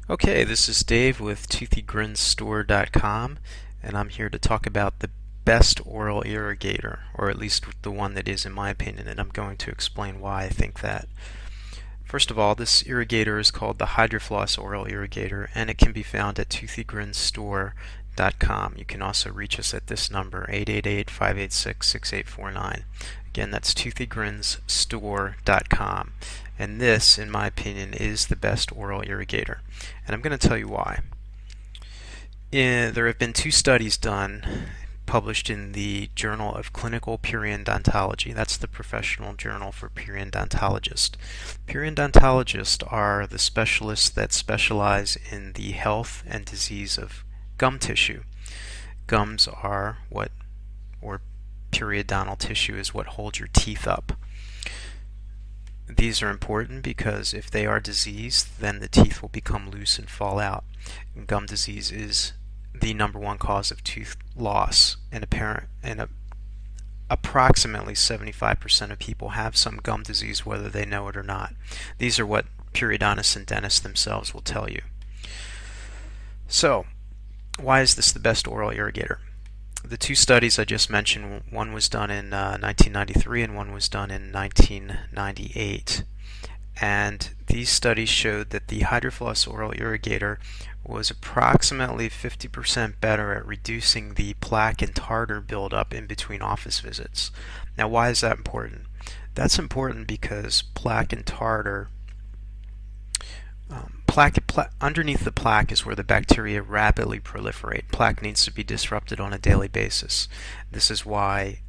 Okay, this is Dave with ToothieGrinsStore.com, and I'm here to talk about the best oral irrigator, or at least the one that is in my opinion, and I'm going to explain why I think that. First of all, this irrigator is called the HydroFloss Oral Irrigator, and it can be found at ToothieGrinsStore.com. You can also reach us at this number, 888-586-6849. Again, that's ToothieGrinsStore.com. And this, in my opinion, is the best oral irrigator. And I'm going to tell you why. There have been two studies done published in the Journal of Clinical Periodontology. That's the professional journal for periodontologists. Periodontologists are the specialists that specialize in the health and disease of gum tissue. Gums are or periodontal tissue is what holds your teeth up. These are important because if they are diseased, then the teeth will become loose and fall out. And gum disease is the #1 cause of tooth loss, and approximately 75% of people have some gum disease whether they know it or not. These are what periodontists and dentists themselves will tell you. So, why is this the best oral irrigator? The two studies I just mentioned, one was done in 1993 and one was done in 1998. And these studies showed that the HydroFloss oral irrigator was approximately 50% better at reducing the plaque and tartar buildup in between office visits. Now, why is that important? That's important because plaque and tartar underneath the plaque is where the bacteria rapidly proliferate. Plaque needs to be disrupted on a daily basis. This is why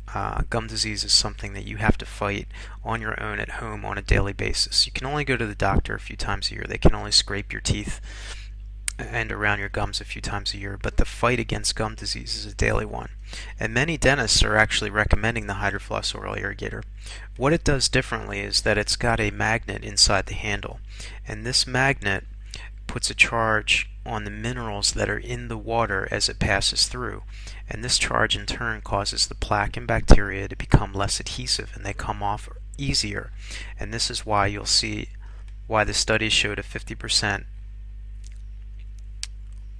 gum disease is something that you have to fight on your own at home on a daily basis. You can only go to the doctor a few times a year. They can only scrape your teeth and around your gums a few times a year, but the fight against gum disease is a daily one. And many dentists are actually recommending the HydroFloss oral irrigator. What it does differently is that it's got a magnet inside the handle, and this magnet puts a charge on the minerals that are in the water as it passes through, and this charge in turn causes the plaque and bacteria to become less adhesive and they come off easier. And this is why you'll see why the studies showed a 50%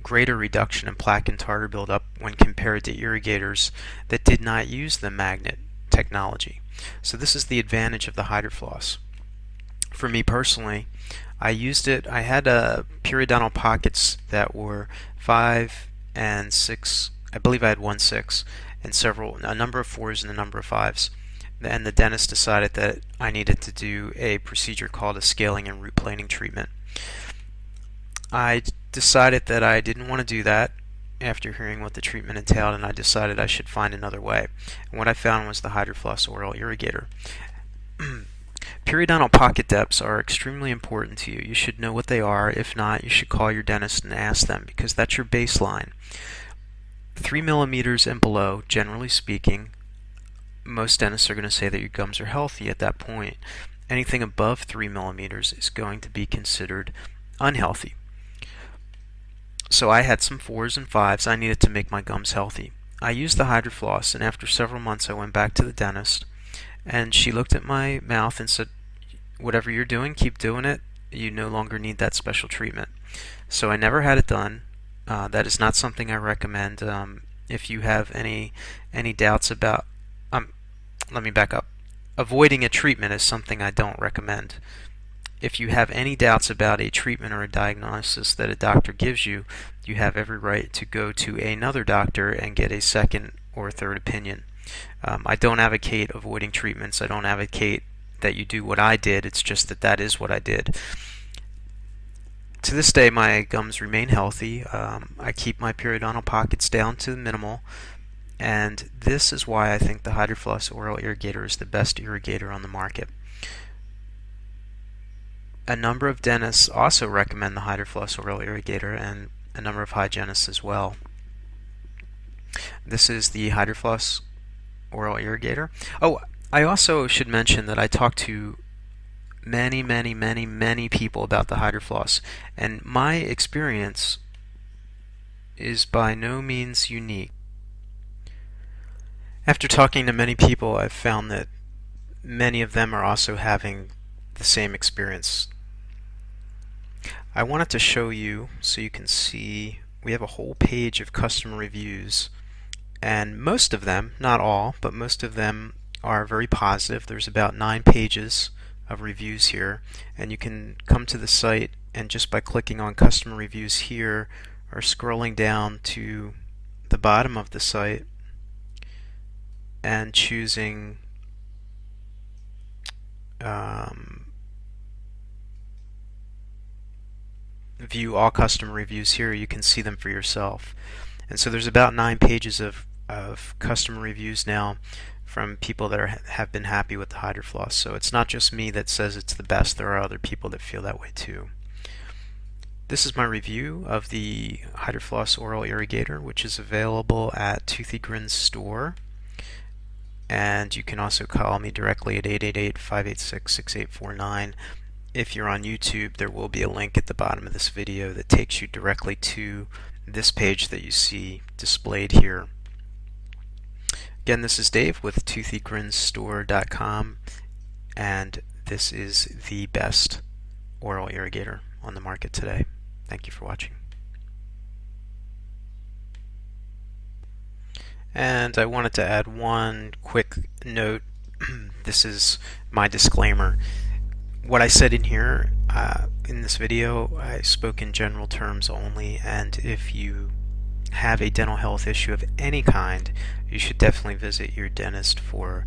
greater reduction in plaque and tartar buildup when compared to irrigators that did not use the magnet technology. So this is the advantage of the HydroFloss. For me personally, I used it. I had periodontal pockets that were 5 and 6. I believe I had 1 6 and a number of 4s and a number of 5s. And the dentist decided that I needed to do a procedure called a scaling and root planing treatment. I decided that I didn't want to do that after hearing what the treatment entailed, and I decided I should find another way. And what I found was the HydroFloss oral irrigator. Periodontal pocket depths are extremely important to you. You should know what they are. If not, you should call your dentist and ask them, because that's your baseline. 3 millimeters and below, generally speaking, most dentists are going to say that your gums are healthy at that point. Anything above 3 millimeters is going to be considered unhealthy. So I had some 4s and 5s. I needed to make my gums healthy. I used the HydroFloss, and after several months I went back to the dentist, and she looked at my mouth and said, "Whatever you're doing, keep doing it. You no longer need that special treatment." So I never had it done. That is not something I recommend. If you have any doubts about, let me back up. Avoiding a treatment is something I don't recommend. If you have any doubts about a treatment or a diagnosis that a doctor gives you, you have every right to go to another doctor and get a second or third opinion. I don't advocate avoiding treatments. I don't advocate that you do what I did. It's just that is what I did. To this day, my gums remain healthy. I keep my periodontal pockets down to the minimal, and this is why I think the HydroFloss oral irrigator is the best irrigator on the market. A number of dentists also recommend the HydroFloss oral irrigator, and a number of hygienists as well. This is the HydroFloss oral irrigator. Oh, I also should mention that I talked to many people about the HydroFloss, and my experience is by no means unique. After talking to many people, I've found that many of them are also having the same experience. I wanted to show you so you can see we have a whole page of customer reviews, and most of them, not all, but most of them are very positive. There's about 9 pages of reviews here, and you can come to the site and just by clicking on customer reviews here or scrolling down to the bottom of the site and choosing view all customer reviews here, you can see them for yourself. And so there's about 9 pages of customer reviews now from people that have been happy with the HydroFloss. So it's not just me that says it's the best, there are other people that feel that way too. This is my review of the HydroFloss Oral Irrigator, which is available at Toothy Grin's store. And you can also call me directly at 888-586-6849. If you're on YouTube, there will be a link at the bottom of this video that takes you directly to this page that you see displayed here. Again, this is Dave with ToothyGrinsStore.com, and this is the best oral irrigator on the market today. Thank you for watching. And I wanted to add one quick note. This is my disclaimer. What I said in here in this video, I spoke in general terms only, and if you have a dental health issue of any kind, you should definitely visit your dentist for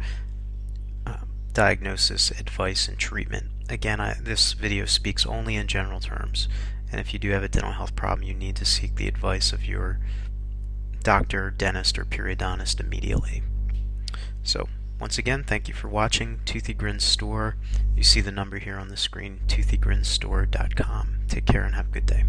diagnosis, advice, and treatment. Again, this video speaks only in general terms, and if you do have a dental health problem, you need to seek the advice of your doctor, dentist, or periodontist immediately. So, once again, thank you for watching Toothy Grin's Store. You see the number here on the screen, ToothyGrinsStore.com. Take care and have a good day.